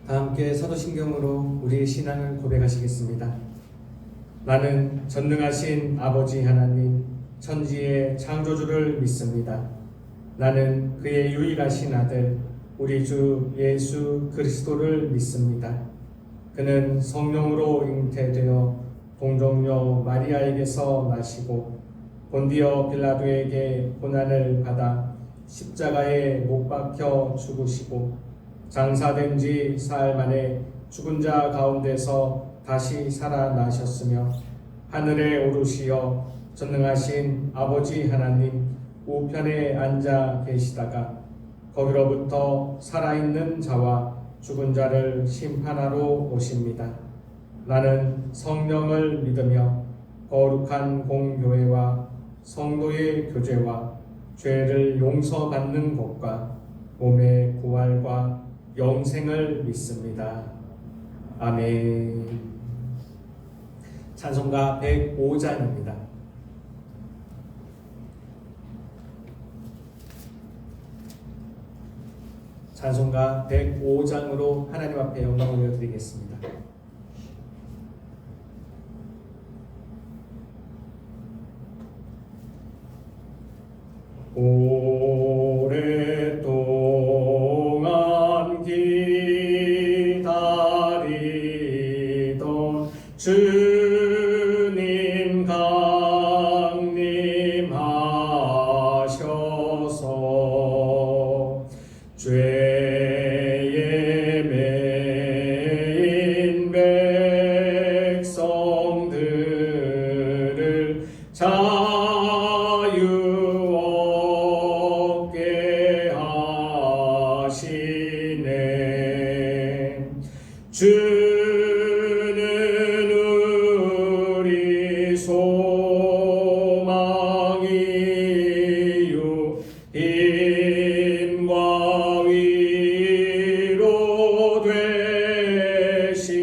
다 함께 사도신경으로 우리의 신앙을 고백하시겠습니다. 나는 전능하신 아버지 하나님 천지의 창조주를 믿습니다. 나는 그의 유일하신 아들 우리 주 예수 그리스도를 믿습니다. 그는 성령으로 잉태되어 동정녀 마리아에게서 나시고 본디어 빌라도에게 고난을 받아 십자가에 못 박혀 죽으시고 장사된 지 사흘 만에 죽은 자 가운데서 다시 살아나셨으며 하늘에 오르시어 전능하신 아버지 하나님 우편에 앉아 계시다가 거기로부터 살아있는 자와 죽은 자를 심판하러 오십니다. 나는 성령을 믿으며 거룩한 공교회와 성도의 교제와 죄를 용서받는 것과 몸의 부활과 영생을 믿습니다. 아멘. 찬송가 105장입니다. 찬송가 105장으로 하나님 앞에 영광을 올려드리겠습니다. 오랫동안 기다리던 주님 강림하셔서 죄에 매인 백성들을 주는 우리 소망이요 힘과 위로 되시니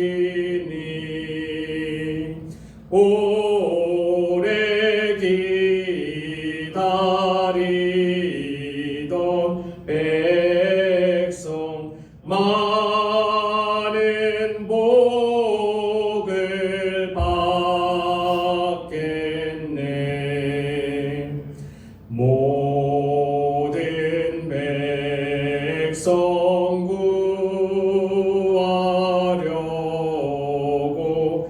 오래 기다리던 백성 많은 복을 받겠네. 모든 백성 구하려고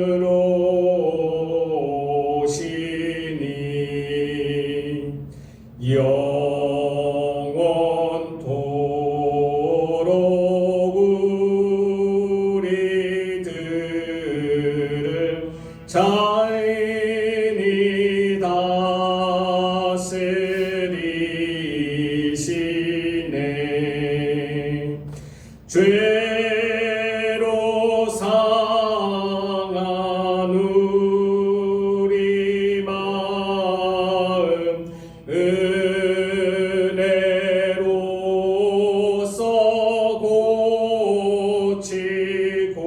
임금으로 오시니 영원토록 우리들을 자인이 다스리시네. 죄로 상한 우리 마음 은혜로서 고치고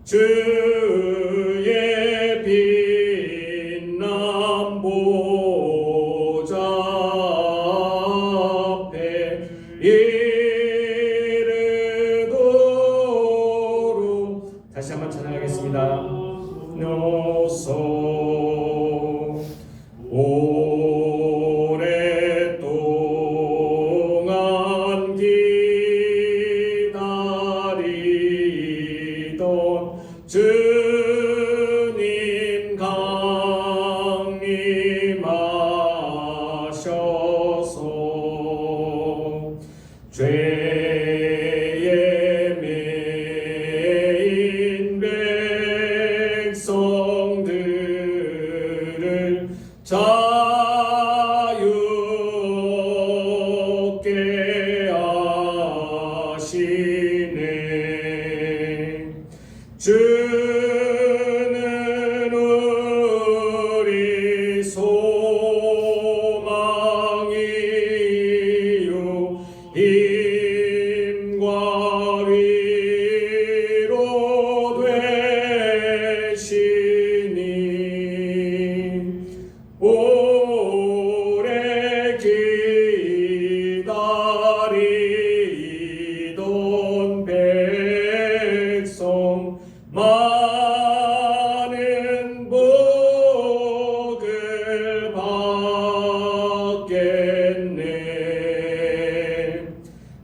주의 빛난 보좌 앞에 이르도록 다시 한번 찬양하겠습니다. 노소 오랫동안 기다리던 주님 강림하셔서 죄에 매인 백성들을 자유롭게 하시네. 주는 우리 소망이요 힘과 위로 되시니 오래 길 많은 복을 받겠네.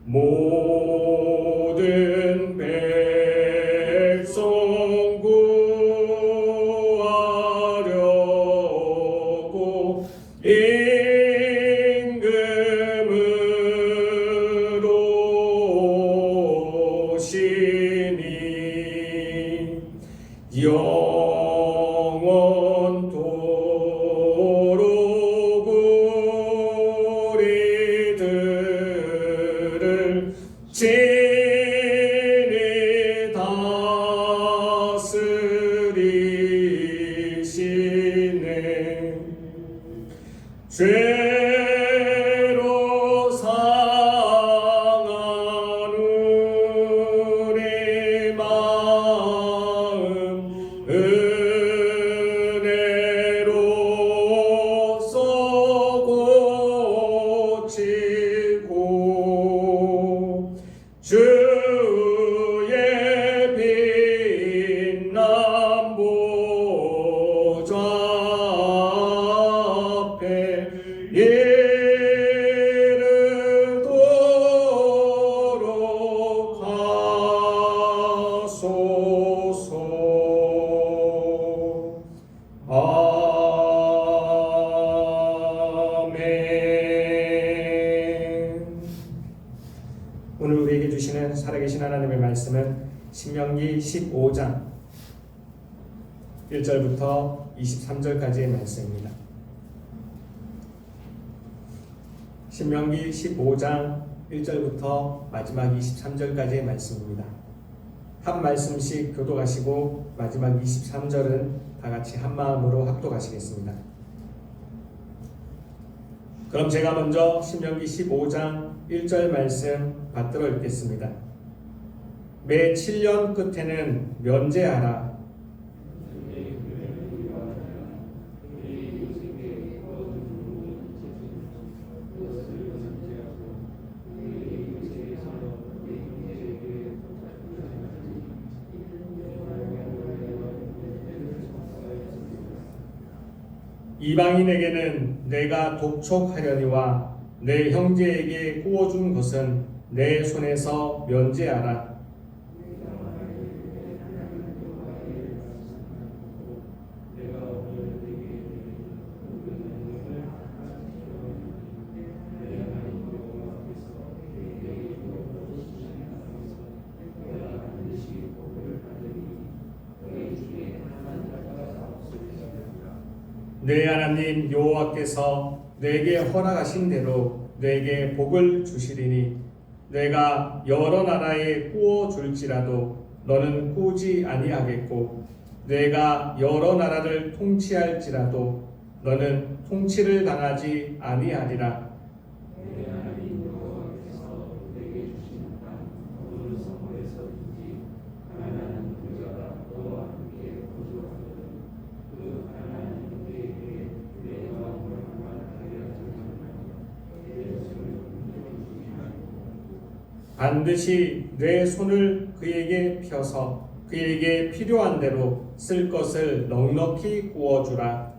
모든 백성 구하려고 임금으로 오시니 영원토록 우리들을 친히 다스리시네. 죄로 상한 우리 마음 은혜로써 고치고 주의 빛난 보좌 앞에 이르도록 하소서. 아멘. 오늘 우리에게 주시는 살아계신 하나님의 말씀은 신명기 15장 1절부터 23절까지의 말씀입니다. 신명기 15장 1절부터 마지막 23절까지의 말씀입니다. 한 말씀씩 교독하시고 마지막 23절은 다 같이 한 마음으로 합독하시겠습니다. 그럼 제가 먼저 신명기 15장 1절 말씀 받들어 읽겠습니다. 매 7년 끝에는 면제하라. 이방인에게는 내가 독촉하려니와 내 형제에게 구워준 것은 내 손에서 면제하라. 내 하나님 여호와께서 내게 허락하신 대로 내게 복을 주시리니 내가 여러 나라에 구워 줄지라도 너는 꾸지 아니하겠고 내가 여러 나라를 통치할지라도 너는 통치를 당하지 아니하리라. 반드시 내 손을 그에게 펴서 그에게 필요한 대로 쓸 것을 넉넉히 구워주라.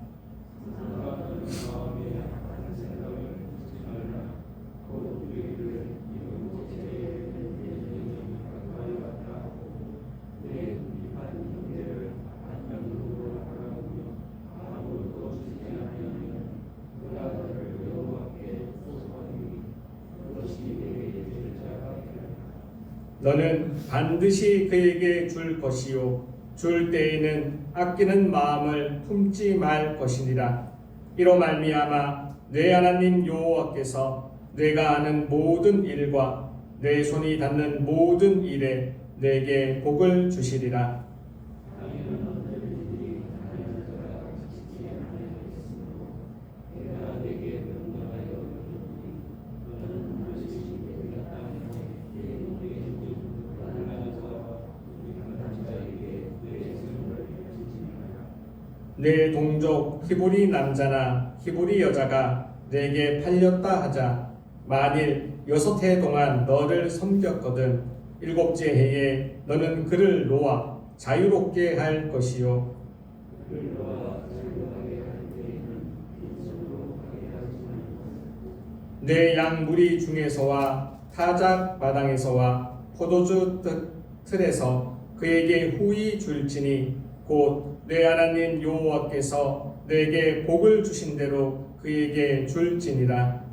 너는 반드시 그에게 줄 것이요 줄 때에는 아끼는 마음을 품지 말 것이니라. 이로 말미암아 내 하나님 여호와께서 내가 하는 모든 일과 내 손이 닿는 모든 일에 내게 복을 주시리라. 내 동족 히브리 남자나 히브리 여자가 내게 팔렸다 하자 만일 6해 동안 너를 섬겼거든 7째 해에 너는 그를 놓아 자유롭게 할 것이요 내 양 무리 중에서와 타작 마당에서와 포도주 틀에서 그에게 후히 줄지니 곧 내 하나님 여호와께서 내게 복을 주신 대로 그에게 줄지니라.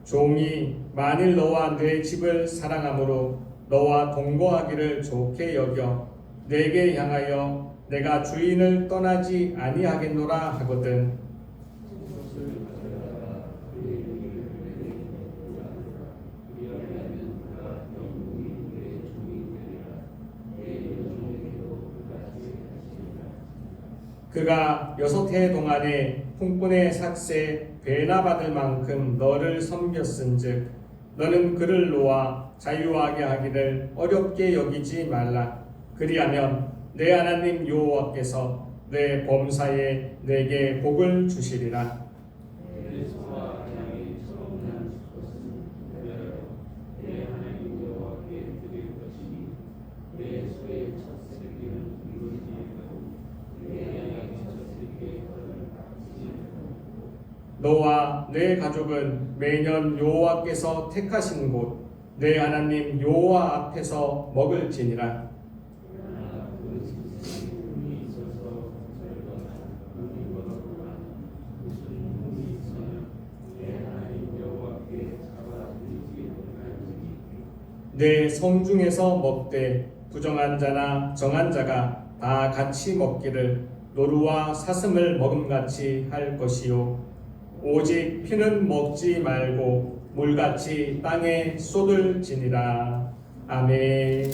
종이 만일 너와 내 집을 사랑함으로 너와 동거하기를 좋게 여겨 내게 향하여 내가 주인을 떠나지 아니하겠노라 하거든. 그가 6해 동안에 풍꾼의 삭새 배나 받을 만큼 너를 섬겼은즉 너는 그를 놓아 자유하게 하기를 어렵게 여기지 말라. 그리하면 내 하나님 여호와께서 내 범사에 내게 복을 주시리라. 너와 내 가족은 매년 여호와께서 택하신 곳 내 하나님 여호와 앞에서 먹을지니라. 내 성중에서 먹되 부정한 자나 정한 자가 다 같이 먹기를 노루와 사슴을 먹음같이 할 것이요 오직 피는 먹지 말고 물같이 땅에 쏟을지니라. 아멘.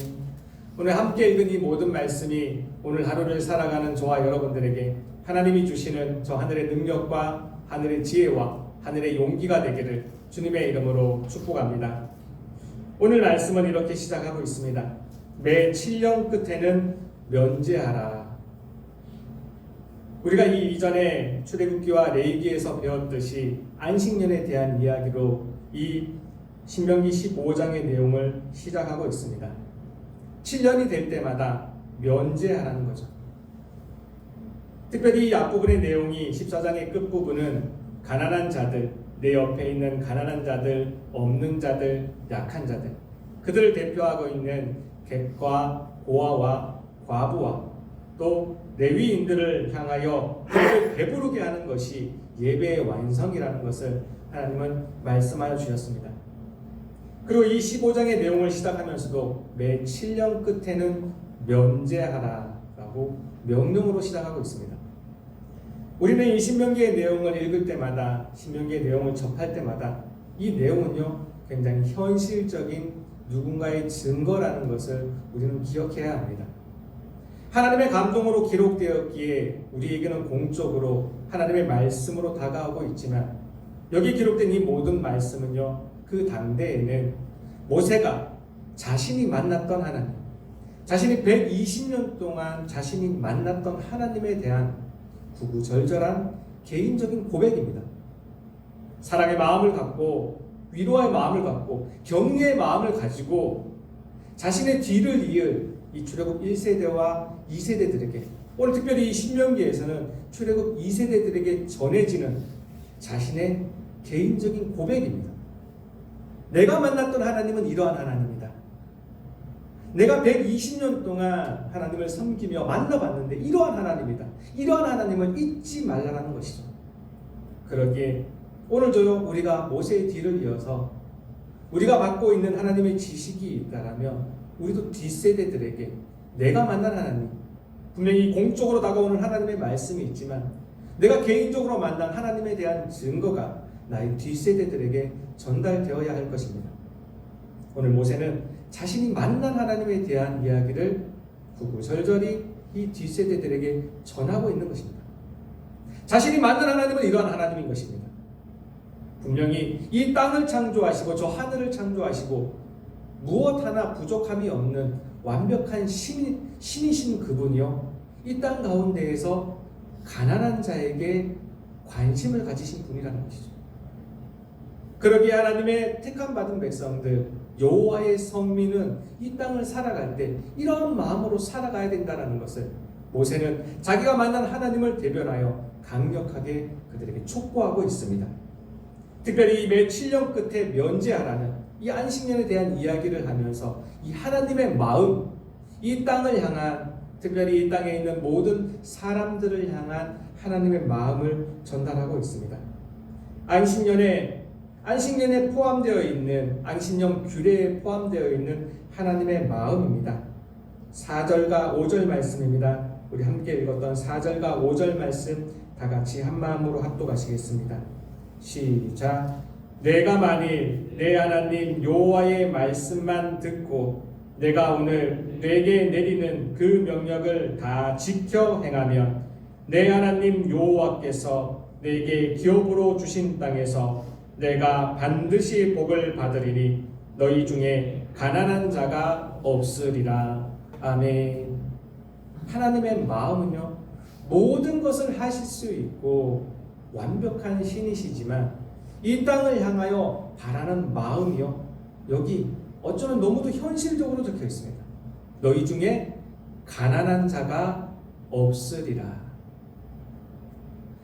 오늘 함께 읽은 이 모든 말씀이 오늘 하루를 살아가는 저와 여러분들에게 하나님이 주시는 저 하늘의 능력과 하늘의 지혜와 하늘의 용기가 되기를 주님의 이름으로 축복합니다. 오늘 말씀은 이렇게 시작하고 있습니다. 매 7년 끝에는 면제하라. 우리가 이 이전에 출애굽기와 레위기에서 배웠듯이 안식년에 대한 이야기로 이 신명기 15장의 내용을 시작하고 있습니다. 7년이 될 때마다 면제하라는 거죠. 특별히 이 앞부분의 내용이 14장의 끝부분은 가난한 자들, 내 옆에 있는 가난한 자들, 없는 자들, 약한 자들, 그들을 대표하고 있는 객과 고아와 과부와 또 레위인들을 향하여 그들을 배부르게 하는 것이 예배의 완성이라는 것을 하나님은 말씀하여 주셨습니다. 그리고 이 15장의 내용을 시작하면서도 매 7년 끝에는 면제하라라고 명령으로 시작하고 있습니다. 우리는 이 신명기의 내용을 읽을 때마다, 신명기의 내용을 접할 때마다 이 내용은요 굉장히 현실적인 누군가의 증거라는 것을 우리는 기억해야 합니다. 하나님의 감동으로 기록되었기에 우리에게는 공적으로 하나님의 말씀으로 다가오고 있지만 여기 기록된 이 모든 말씀은요 그 당대에는 모세가 자신이 만났던 하나님, 자신이 120년 동안 자신이 만났던 하나님에 대한 구구절절한 개인적인 고백입니다. 사랑의 마음을 갖고 위로의 마음을 갖고 격려의 마음을 가지고 자신의 뒤를 이을 이 출애굽 1세대와 2세대들에게 오늘 특별히 이 신명기에서는 출애굽 2세대들에게 전해지는 자신의 개인적인 고백입니다. 내가 만났던 하나님은 이러한 하나님이다. 내가 120년 동안 하나님을 섬기며 만나봤는데 이러한 하나님이다. 이러한 하나님을 잊지 말라는 것이죠. 그러기에 오늘도요 우리가 모세의 뒤를 이어서 우리가 받고 있는 하나님의 지식이 있다라면 우리도 뒷세대들에게 내가 만난 하나님, 분명히 공적으로 다가오는 하나님의 말씀이 있지만 내가 개인적으로 만난 하나님에 대한 증거가 나의 뒷세대들에게 전달되어야 할 것입니다. 오늘 모세는 자신이 만난 하나님에 대한 이야기를 구구절절히 이 뒷세대들에게 전하고 있는 것입니다. 자신이 만난 하나님은 이러한 하나님인 것입니다. 분명히 이 땅을 창조하시고 저 하늘을 창조하시고 무엇 하나 부족함이 없는 완벽한 신이신 그분이요 이 땅 가운데에서 가난한 자에게 관심을 가지신 분이라는 것이죠. 그러기에 하나님의 택함 받은 백성들, 여호와의 성민은 이 땅을 살아갈 때 이런 마음으로 살아가야 된다는 것을 모세는 자기가 만난 하나님을 대변하여 강력하게 그들에게 촉구하고 있습니다. 특별히 매 7년 끝에 면제하라는 이 안식년에 대한 이야기를 하면서 이 하나님의 마음, 이 땅을 향한, 특별히 이 땅에 있는 모든 사람들을 향한 하나님의 마음을 전달하고 있습니다. 안식년에 포함되어 있는, 안식년 규례에 포함되어 있는 하나님의 마음입니다. 4절과 5절 말씀입니다. 우리 함께 읽었던 4절과 5절 말씀 다 같이 한 마음으로 합독하시겠습니다. 시작. 내가 만일 내 하나님 여호와의 말씀만 듣고 내가 오늘 내게 내리는 그 명령을 다 지켜 행하면 내 하나님 여호와께서 내게 기업으로 주신 땅에서 내가 반드시 복을 받으리니 너희 중에 가난한 자가 없으리라. 아멘. 하나님의 마음은요, 모든 것을 하실 수 있고 완벽한 신이시지만 이 땅을 향하여 바라는 마음이요, 여기 어쩌면 너무도 현실적으로 적혀 있습니다. 너희 중에 가난한 자가 없으리라.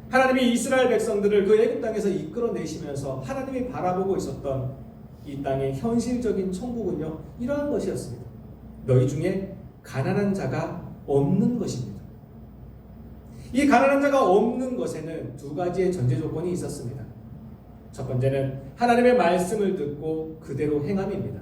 하나님이 이스라엘 백성들을 그 애굽 땅에서 이끌어내시면서 하나님이 바라보고 있었던 이 땅의 현실적인 천국은요, 이러한 것이었습니다. 너희 중에 가난한 자가 없는 것입니다. 이 가난한 자가 없는 것에는 두 가지의 전제 조건이 있었습니다. 첫 번째는 하나님의 말씀을 듣고 그대로 행함입니다.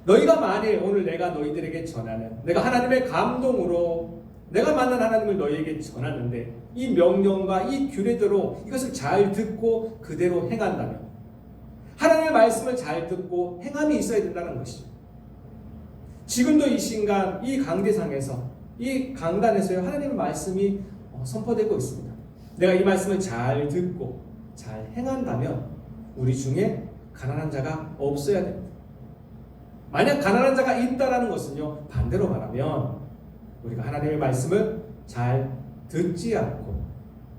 너희가 만일 오늘 내가 너희들에게 전하는, 내가 하나님의 감동으로 내가 만난 하나님을 너희에게 전하는데 이 명령과 이 규례대로 이것을 잘 듣고 그대로 행한다면, 하나님의 말씀을 잘 듣고 행함이 있어야 된다는 것이죠. 지금도 이 순간 이 강대상에서, 이 강단에서요, 하나님의 말씀이 선포되고 있습니다. 내가 이 말씀을 잘 듣고 잘 행한다면 우리 중에 가난한 자가 없어야 됩니다. 만약 가난한 자가 있다라는 것은요, 반대로 말하면 우리가 하나님의 말씀을 잘 듣지 않고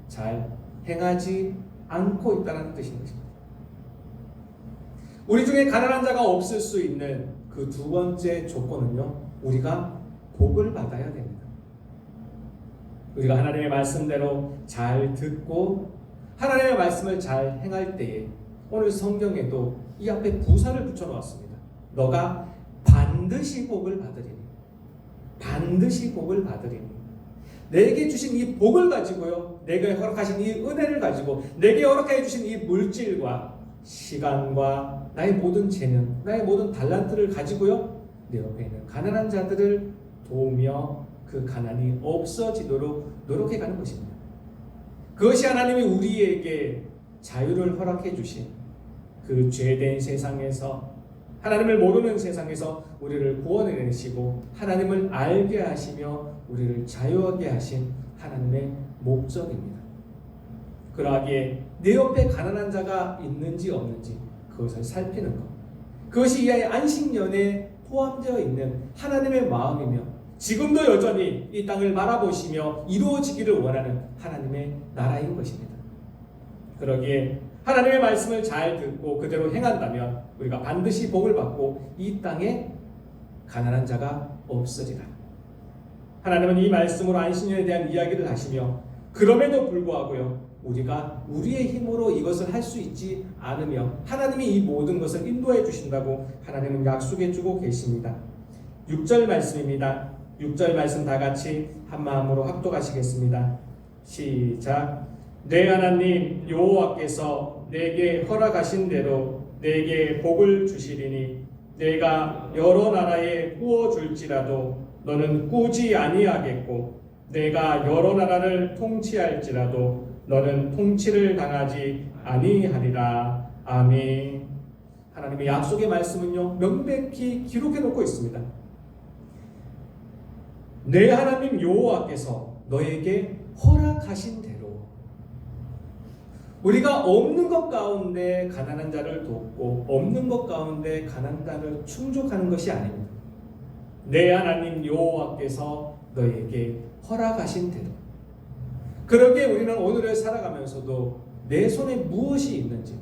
잘 행하지 않고 있다는 뜻인 것입니다. 우리 중에 가난한 자가 없을 수 있는 그 두 번째 조건은요, 우리가 복을 받아야 됩니다. 우리가 하나님의 말씀대로 잘 듣고 하나님의 말씀을 잘 행할 때에, 오늘 성경에도 이 앞에 부사를 붙여놓았습니다. 너가 반드시 복을 받으리니, 반드시 복을 받으리니. 내게 주신 이 복을 가지고요, 내게 허락하신 이 은혜를 가지고, 내게 허락해 주신 이 물질과 시간과 나의 모든 재능, 나의 모든 달란트를 가지고요, 내 옆에 있는 가난한 자들을 도우며 그 가난이 없어지도록 노력해가는 것입니다. 그것이 하나님이 우리에게 자유를 허락해 주신 그 죄된 세상에서, 하나님을 모르는 세상에서 우리를 구원해내시고 하나님을 알게 하시며 우리를 자유하게 하신 하나님의 목적입니다. 그러하기에 내 옆에 가난한 자가 있는지 없는지 그것을 살피는 것, 그것이 이 안식년에 포함되어 있는 하나님의 마음이며 지금도 여전히 이 땅을 바라보시며 이루어지기를 원하는 하나님의 나라인 것입니다. 그러기에 하나님의 말씀을 잘 듣고 그대로 행한다면 우리가 반드시 복을 받고 이 땅에 가난한 자가 없으리라. 하나님은 이 말씀으로 안식년에 대한 이야기를 하시며, 그럼에도 불구하고요, 우리가 우리의 힘으로 이것을 할 수 있지 않으며 하나님이 이 모든 것을 인도해 주신다고 하나님은 약속해 주고 계십니다. 6절 말씀입니다. 6절 말씀 다 같이 한 마음으로 합독하시겠습니다. 시작. 내 하나님 여호와께서 내게 허락하신 대로 내게 복을 주시리니 내가 여러 나라에 꾸어 줄지라도 너는 꾸지 아니하겠고 내가 여러 나라를 통치할지라도 너는 통치를 당하지 아니하리라. 아멘. 하나님의 약속의 말씀은요, 명백히 기록해 놓고 있습니다. 내 하나님 여호와께서 너에게 허락하신 대로, 우리가 없는 것 가운데 가난한 자를 돕고 없는 것 가운데 가난한 자를 충족하는 것이 아닙니다. 내 하나님 여호와께서 너에게 허락하신 대로. 그러기에 우리는 오늘을 살아가면서도 내 손에 무엇이 있는지,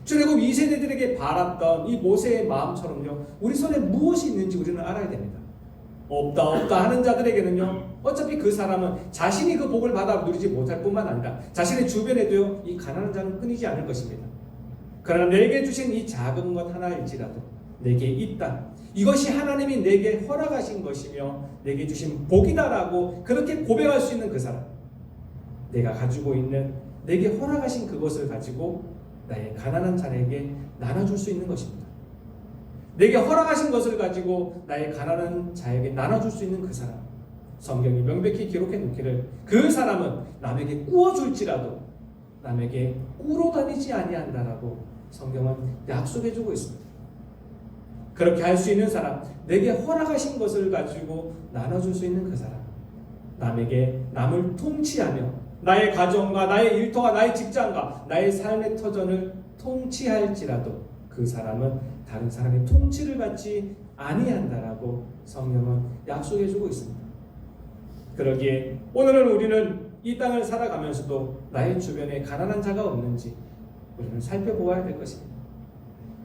출애굽 2세대들에게 바랐던 이 모세의 마음처럼요, 우리 손에 무엇이 있는지 우리는 알아야 됩니다. 없다 하는 자들에게는요, 어차피 그 사람은 자신이 그 복을 받아 누리지 못할 뿐만 아니라 자신의 주변에도요, 이 가난한 자는 끊이지 않을 것입니다. 그러나 내게 주신 이 작은 것 하나일지라도 내게 있다, 이것이 하나님이 내게 허락하신 것이며 내게 주신 복이다라고 그렇게 고백할 수 있는 그 사람, 내가 가지고 있는 내게 허락하신 그것을 가지고 나의 가난한 자에게 나눠줄 수 있는 것입니다. 내게 허락하신 것을 가지고 나의 가난한 자에게 나눠줄 수 있는 그 사람, 성경이 명백히 기록해 놓기를 그 사람은 남에게 꾸어줄지라도 남에게 꾸러 다니지 아니한다라고 성경은 약속해주고 있습니다. 그렇게 할 수 있는 사람, 내게 허락하신 것을 가지고 나눠줄 수 있는 그 사람, 남을 통치하며 나의 가정과 나의 일터와 나의 직장과 나의 삶의 터전을 통치할지라도 그 사람은 다른 사람의 통치를 받지 아니한다라고 성경은 약속해주고 있습니다. 그러기에 오늘은 우리는 이 땅을 살아가면서도 나의 주변에 가난한 자가 없는지 우리는 살펴보아야 될 것입니다.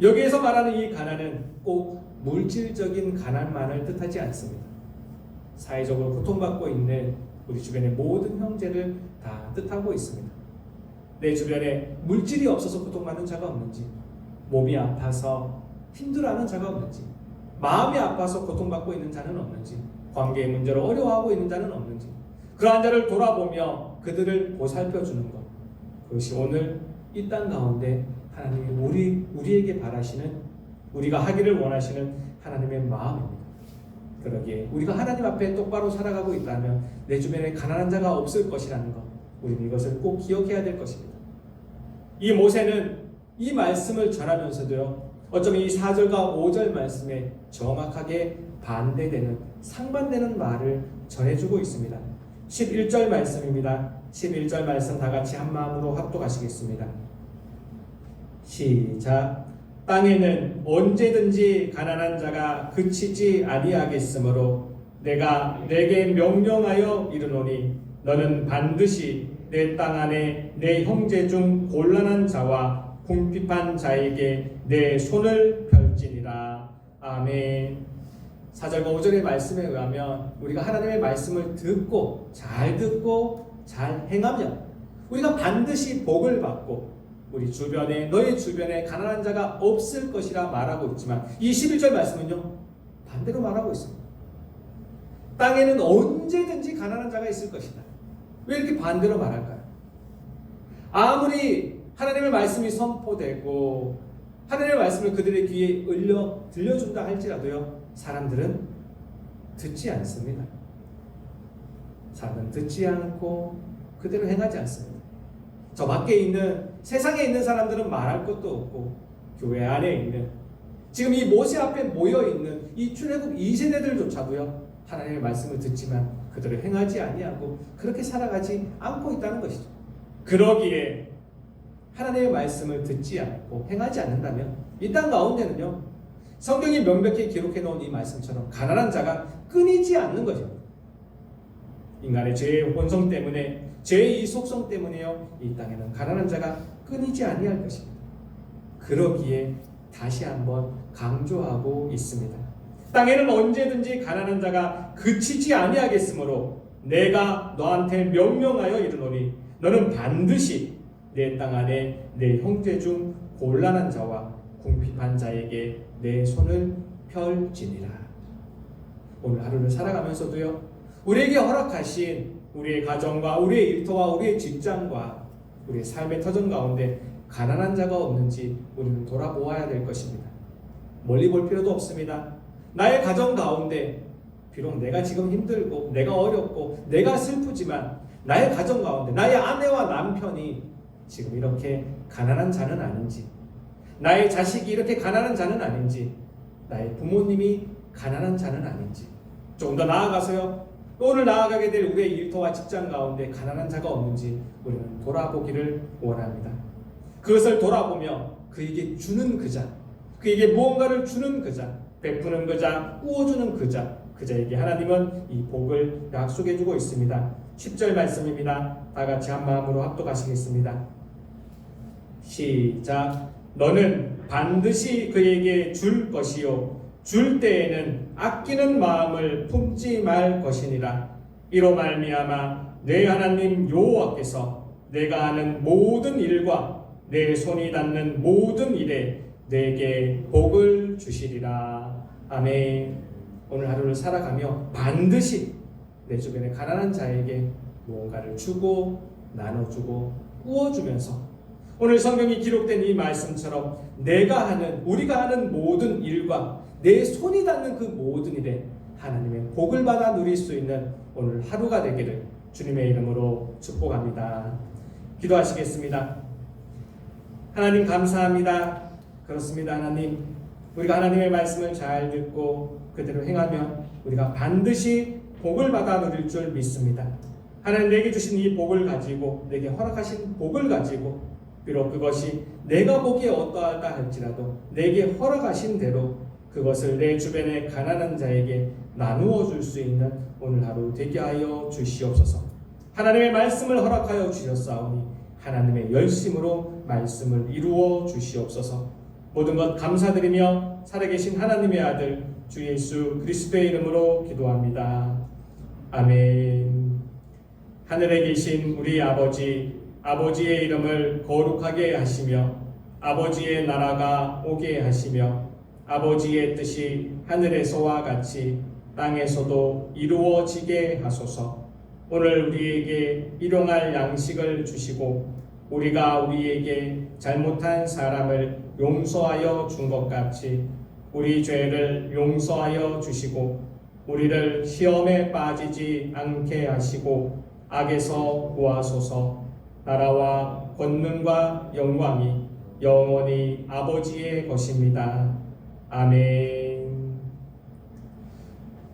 여기에서 말하는 이 가난은 꼭 물질적인 가난만을 뜻하지 않습니다. 사회적으로 고통받고 있는 우리 주변의 모든 형제를 다 뜻하고 있습니다. 내 주변에 물질이 없어서 고통받는 자가 없는지, 몸이 아파서 힘들어하는 자가 없는지, 마음이 아파서 고통받고 있는 자는 없는지, 관계의 문제로 어려워하고 있는 자는 없는지, 그러한 자를 돌아보며 그들을 보살펴주는 것, 그것이 오늘 이 땅 가운데 하나님이 우리에게 바라시는, 우리가 하기를 원하시는 하나님의 마음입니다. 그러기에 우리가 하나님 앞에 똑바로 살아가고 있다면 내 주변에 가난한 자가 없을 것이라는 것, 우리는 이것을 꼭 기억해야 될 것입니다. 이 모세는 이 말씀을 전하면서도요, 어쩌면 이 4절과 5절 말씀에 정확하게 반대되는, 상반되는 말을 전해주고 있습니다. 11절 말씀입니다. 11절 말씀 다 같이 한 마음으로 합독하시겠습니다. 시작. 땅에는 언제든지 가난한 자가 그치지 아니하겠으므로 내가 내게 명령하여 이르노니 너는 반드시 내 땅 안에 내 형제 중 곤란한 자와 궁핍한 자에게 내 손을 펼지니라. 아멘. 4절과 5절의 말씀에 의하면 우리가 하나님의 말씀을 듣고 잘 행하면 우리가 반드시 복을 받고 우리 주변에, 너의 주변에 가난한 자가 없을 것이라 말하고 있지만 이 11절 말씀은요, 반대로 말하고 있습니다. 땅에는 언제든지 가난한 자가 있을 것이다. 왜 이렇게 반대로 말할까요? 아무리 하나님의 말씀이 선포되고 하나님의 말씀을 그들의 귀에 들려준다 할지라도요, 사람들은 듣지 않습니다. 사람은 듣지 않고 그대로 행하지 않습니다. 저 밖에 있는, 세상에 있는 사람들은 말할 것도 없고 교회 안에 있는, 지금 이 모세 앞에 모여있는 이 출애굽 2세대들조차도요, 하나님의 말씀을 듣지만 그들을 행하지 아니하고 그렇게 살아가지 않고 있다는 것이죠. 그러기에 하나님의 말씀을 듣지 않고 행하지 않는다면 이 땅 가운데는요, 성경이 명백히 기록해 놓은 이 말씀처럼 가난한 자가 끊이지 않는 것입니다. 인간의 죄의 본성 때문에, 죄의 이 속성 때문에요, 이 땅에는 가난한 자가 끊이지 아니할 것입니다. 그러기에 다시 한번 강조하고 있습니다. 땅에는 언제든지 가난한 자가 그치지 아니하겠으므로 내가 너한테 명령하여 이르노니 너는 반드시 내 땅 안에 내 형제 중 곤란한 자와 궁핍한 자에게 내 손을 펼지니라. 오늘 하루를 살아가면서도요, 우리에게 허락하신 우리의 가정과 우리의 일터와 우리의 직장과 우리의 삶의 터전 가운데 가난한 자가 없는지 우리는 돌아보아야 될 것입니다. 멀리 볼 필요도 없습니다. 나의 가정 가운데 비록 내가 지금 힘들고 내가 어렵고 내가 슬프지만 나의 가정 가운데 나의 아내와 남편이 지금 이렇게 가난한 자는 아닌지, 나의 자식이 이렇게 가난한 자는 아닌지, 나의 부모님이 가난한 자는 아닌지, 조금 더 나아가서요, 오늘 나아가게 될 우리의 일터와 직장 가운데 가난한 자가 없는지 우리는 돌아보기를 원합니다. 그것을 돌아보며 그에게 주는 그 자, 그에게 무언가를 주는 그 자, 베푸는 그 자, 꾸어주는 그 자, 그자에게 하나님은 이 복을 약속해 주고 있습니다. 10절 말씀입니다. 다 같이 한 마음으로 합독하시겠습니다. 시작. 너는 반드시 그에게 줄 것이요 줄 때에는 아끼는 마음을 품지 말 것이니라. 이로 말미암아 내 하나님 여호와께서 내가 하는 모든 일과 내 손이 닿는 모든 일에 내게 복을 주시리라. 아멘. 오늘 하루를 살아가며 반드시 내 주변에 가난한 자에게 무언가를 주고 나눠주고 꾸어주면서 오늘 성경이 기록된 이 말씀처럼 우리가 하는 모든 일과 내 손이 닿는 그 모든 일에 하나님의 복을 받아 누릴 수 있는 오늘 하루가 되기를 주님의 이름으로 축복합니다. 기도하시겠습니다. 하나님 감사합니다. 그렇습니다. 하나님, 우리가 하나님의 말씀을 잘 듣고 그대로 행하면 우리가 반드시 복을 받아 누릴 줄 믿습니다. 하나님 내게 주신 이 복을 가지고, 내게 허락하신 복을 가지고, 비록 그것이 내가 보기에 어떠하다 할지라도 내게 허락하신 대로 그것을 내 주변의 가난한 자에게 나누어 줄 수 있는 오늘 하루 되게 하여 주시옵소서. 하나님의 말씀을 허락하여 주셨사오니 하나님의 열심으로 말씀을 이루어 주시옵소서. 모든 것 감사드리며 살아계신 하나님의 아들 주 예수 그리스도의 이름으로 기도합니다. 아멘. 하늘에 계신 우리 아버지의 이름을 거룩하게 하시며 아버지의 나라가 오게 하시며 아버지의 뜻이 하늘에서와 같이 땅에서도 이루어지게 하소서. 오늘 우리에게 일용할 양식을 주시고 우리가 우리에게 잘못한 사람을 용서하여 준 것 같이 우리 죄를 용서하여 주시고 우리를 시험에 빠지지 않게 하시고 악에서 구하소서. 나라와 권능과 영광이 영원히 아버지의 것입니다. 아멘.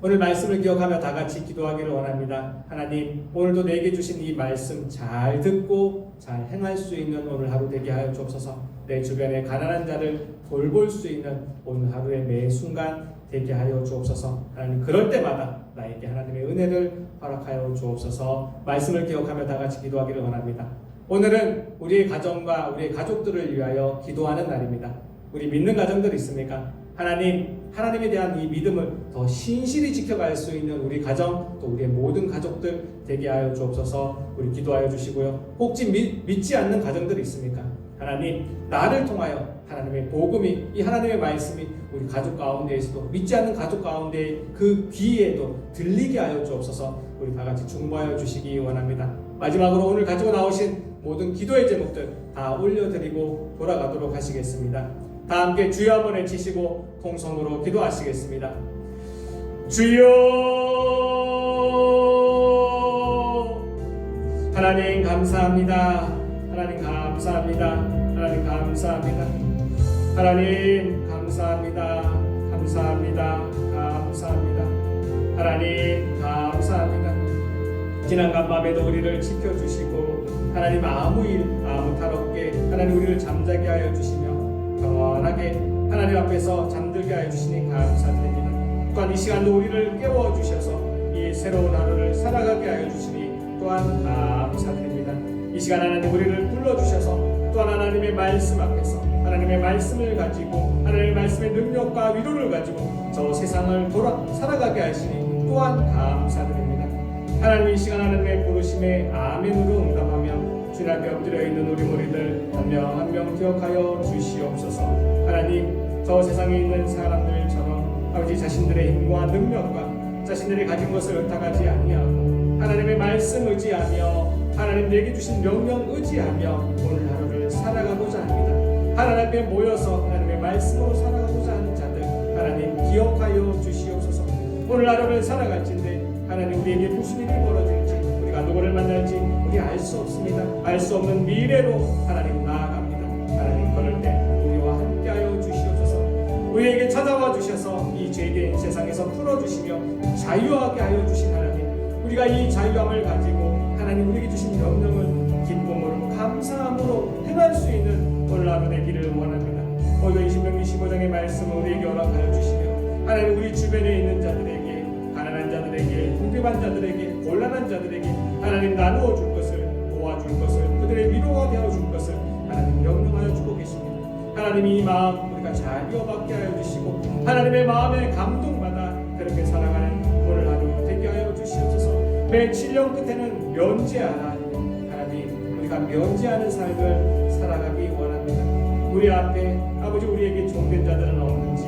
오늘 말씀을 기억하며 다 같이 기도하기를 원합니다. 하나님, 오늘도 내게 주신 이 말씀 잘 듣고 잘 행할 수 있는 오늘 하루 되게 하여 주옵소서. 내 주변에 가난한 자를 돌볼 수 있는 오늘 하루의 매 순간 되게 하여 주옵소서. 하나님, 그럴 때마다 나에게 하나님의 은혜를 허락하여 주옵소서. 말씀을 기억하며 다 같이 기도하기를 원합니다. 오늘은 우리의 가정과 우리의 가족들을 위하여 기도하는 날입니다. 우리 믿는 가정들 있습니까? 하나님에 대한 이 믿음을 더 신실히 지켜갈 수 있는 우리 가정, 또 우리의 모든 가족들 되게 하여 주옵소서. 우리 기도하여 주시고요. 혹시 믿지 않는 가정들이 있습니까? 하나님, 나를 통하여 하나님의 복음이, 이 하나님의 말씀이 우리 가족 가운데에서도, 믿지 않는 가족 가운데 그 귀에도 들리게 하여 주옵소서. 우리 다 같이 중보하여 주시기 원합니다. 마지막으로 오늘 가지고 나오신 모든 기도의 제목들 다 올려드리고 돌아가도록 하시겠습니다. 다 함께 주여 한번 외치시고 통성으로 기도하시겠습니다. 주여. 하나님 감사합니다. 하나님 감사합니다. 하나님 감사합니다. 하나님 감사합니다. 감사합니다. 감사합니다. 하나님 감사합니다. 지난 간밤에도 우리를 지켜주시고 하나님 아무 탈 없게 하나님 우리를 잠자게 하여 주시며 평안하게 하나님 앞에서 잠들게 하여 주시니 감사드립니다. 또한 이 시간도 우리를 깨워주셔서 이 새로운 하루를 살아가게 하여 주시니 또한 감사드립니다. 이 시간 하나님 우리를 불러주셔서 또한 하나님의 말씀 앞에서 하나님의 말씀을 가지고 하나님의 말씀의 능력과 위로를 가지고 저 세상을 살아가게 하시니 또한 감사드립니다. 하나님 이 시간 하나님의 부르심에 아멘으로 응답하며 주님 앞에 엎드려 있는 우리 무리들 한 명 한 명 기억하여 주시옵소서. 하나님, 저 세상에 있는 사람들처럼 아버지 자신들의 힘과 능력과 자신들이 가진 것을 의탁하지 아니하고 하나님의 말씀 의지하며 하나님 내게 주신 명령 의지하며 오늘 하루를 살아가고자 합니다. 하나님 앞에 모여서 하나님의 말씀으로 살아가고자 하는 자들 하나님 기억하여 주시옵소서. 오늘 하루를 살아갈진데 하나님 우리에게 무슨 일이 벌어질지 우리가 누구를 만날지 우리 알 수 없습니다. 알 수 없는 미래로 하나님 나아갑니다. 하나님 그럴 때 우리와 함께하여 주시옵소서. 우리에게 찾아와 주셔서 이 죄된 세상에서 풀어주시며 자유하게 하여 주신 하나님, 우리가 이 자유함을 가지고 하나님 우리에게 주신 명령을 기쁨으로 감사함으로 행할 수 있는 오늘 하루 되기를 원합니다. 오늘 20명 25장의 말씀을 우리에게 허락하여 주시며 하나님 우리 주변에 있는 자들에게 자들에게, 궁핍한 자들에게, 곤란한 자들에게 하나님 나누어 줄 것을, 도와줄 것을, 그들의 위로가 되어 줄 것을 하나님 명령하여 주고 계십니다. 하나님이 이 마음 우리가 잘 이어받게 하여 주시고 하나님의 마음에 감동받아 그렇게 살아가는 오늘 하루 되게 하여 주시옵소서. 매 7년 끝에는 면제하라. 하나님 우리가 면제하는 삶을 살아가기 원합니다. 우리 앞에 아버지 우리에게 종된 자들은 없는지,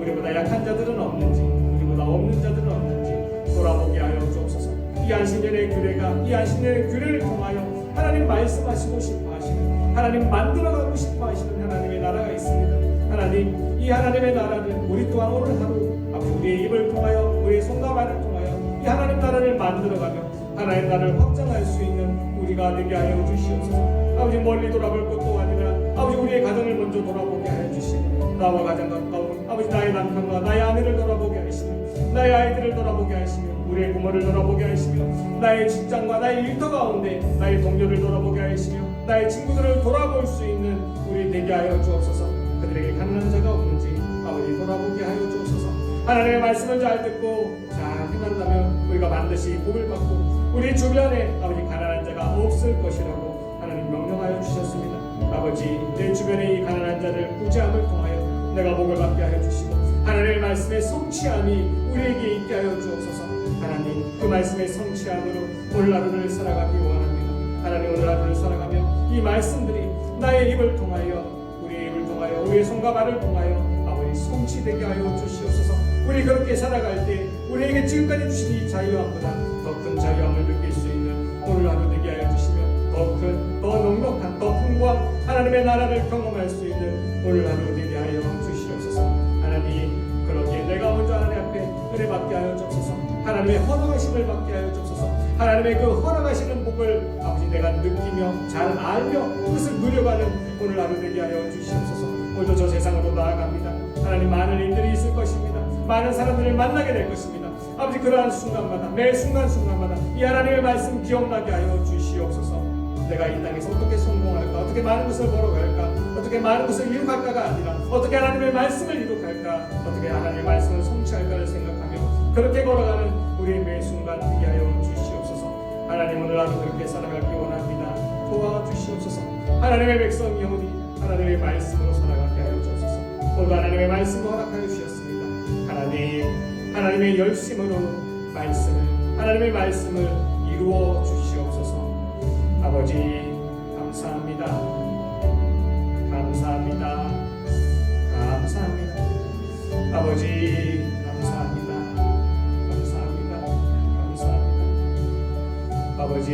우리보다 약한 자들은 없는지, 우리보다 없는 자들은 없는지 돌아보게 하여 주옵소서. 이 안식년의 규례가, 이 안식년의 규례를 통하여 하나님 말씀하시고 싶어 하시는, 하나님 만들어가고 싶어 하시는 하나님의 나라가 있습니다. 하나님 이 하나님의 나라를 우리 또한 오늘 하루 우리의 입을 통하여, 우리의 손과 발을 통하여 이 하나님 나라를 만들어가며 하나님 나라를 확장할 수 있는 우리가 되게 하여 주시옵소서. 아버지 멀리 돌아볼 것도 아니라 아버지 우리의 가정을 먼저 돌아보게 하여 주시고 나와 가장 가까운 아버지 나의 남편과 나의 아내를 돌아보게 하시며 나의 아이들을 돌아보게 하시며 우리의 부모를 돌아보게 하시며 나의 직장과 나의 일터 가운데 나의 동료를 돌아보게 하시며 나의 친구들을 돌아볼 수 있는 우리 되게 하여 주옵소서. 그들에게 가난한 자가 없는지 아버지 돌아보게 하여 주옵소서. 하나님의 말씀을 잘 듣고 잘 행한다면 우리가 반드시 복을 받고 우리 주변에 아버지 가난한 자가 없을 것이라고 하나님 명령하여 주셨습니다. 아버지 내 주변에 이 가난한 자를 구제함을 통하여 내가 복을 받게 하여 주시고 하나님의 말씀의 성취함이 우리에게 있게 하여 주옵소서. 하나님 그 말씀의 성취함으로 오늘 하루를 살아가기 원합니다. 하나님 오늘 하루를 살아가며 이 말씀들이 나의 입을 통하여, 우리의 입을 통하여, 우리의 손과 발을 통하여 아버지 성취되게 하여 주시옵소서. 우리 그렇게 살아갈 때 우리에게 지금까지 주신 이 자유함보다 더 큰 자유함을 느낄 수 있는 오늘 하루 되게 하여 주시며 더 큰, 더 넉넉한, 더 풍부한 하나님의 나라를 경험할 수 있는 오늘 하루 되게 하여 주시옵소서. 하나님 그러기에 내가 먼저 하나님 앞에 은혜 받게 하여 주옵소서. 하나님의 허락하심을 받게 하여 주옵소서. 하나님의 그 허락하시는 복을 아버지 내가 느끼며 잘 알며 그것을 누려가는 오늘 하루 되게 하여 주시옵소서. 오늘도 저 세상으로 나아갑니다. 하나님 많은 일들이 있을 것입니다. 많은 사람들을 만나게 될 것입니다. 아버지 그러한 순간마다, 매 순간순간마다 이 하나님의 말씀 기억나게 하여 주시옵소서. 내가 이 땅에서 어떻게 성공할까, 어떻게 많은 것을 벌어갈까, 어떻게 많은 것을 이룩할까가 아니라 어떻게 하나님의 말씀을 이룩할까, 어떻게 하나님의 말씀을 성취할까를 생각하며 그렇게 걸어가는 우리의 매 순간 되게 하여 주시옵소서. 하나님 오늘 하루 그렇게 살아가기 원합니다. 도와주시옵소서. 하나님의 백성이오니 하나님의 말씀으로 살아가게 하여 주옵소서. 오늘 하나님의 말씀을 허락하여 주셨습니다. 하나님의 열심으로 하나님의 말씀을 이루어 주시옵소서. 아버지 감사합니다. 감사합니다. 감사합니다. 아버지 감사합니다. 감사합니다. 감사합니다. 아버지